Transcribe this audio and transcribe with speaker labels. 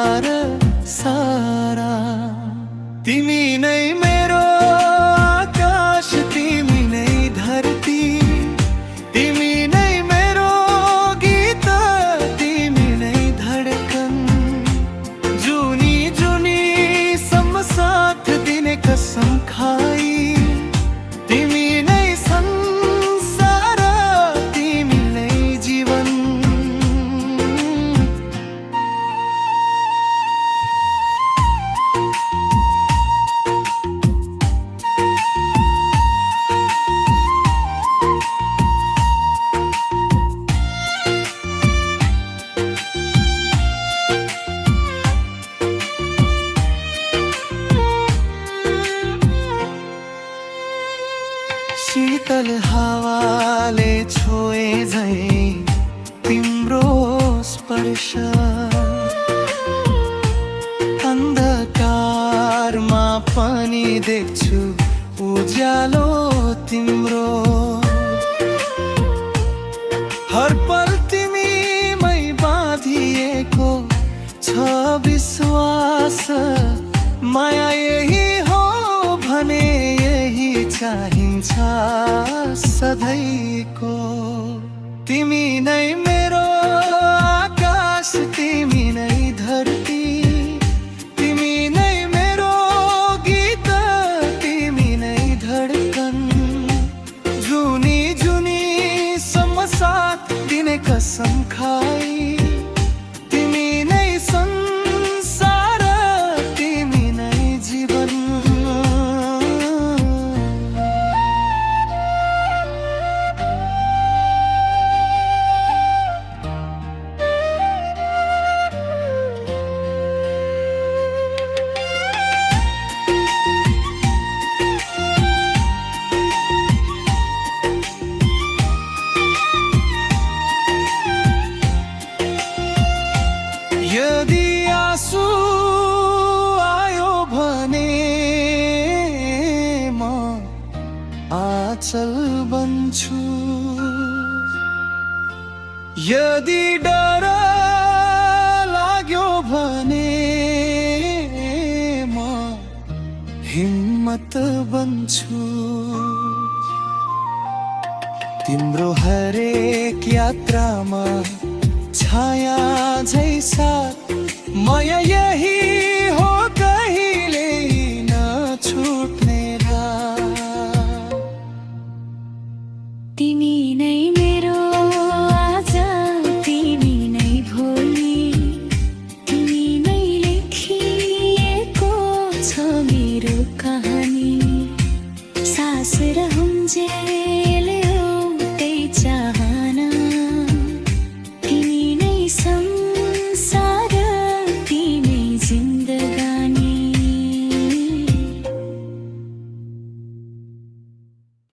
Speaker 1: संसार सारा। तिमी नै मेरो आकाश, तिमी नै धरती, तिमी नै मेरो गीत, तिमी नै धडकन। जुनी जुनी सम्म साथ दिने कसम खाई, तिमी नै संसार, तिमी नै जीवन। शीतल हावाले छोए झै तिम्रो स्पर्श, अन्धकारमा पनि देख्छु उज्यालो तिम्रो। हर पल तिमीमै बाँधिएको छ विश्वास, माया यही हो भने यही चाहिन्छ सधैँको। तिमी नै मेरो आकाश, तिमी नै धरती, तिमी नै मेरो गीत, तिमी नै धडकन। जुनी जुनी सम्म साथ दिने कसम खाई, तिमी नै संसार, तिमी नै जीवन। यदि आँसु आयो भने म आँचल बन्छु, यदि डर लाग्यो भने म हिम्मत बन्छु। तिम्रो हरेक यात्रामा छाया झै साथ, माया यही हो कहिले नछुट्ने रात।
Speaker 2: तिमी नै मेरो आज, तिमी नै भोलि, तिमी नै लेखिएको छ मेरो कहानी। सास रहूंजे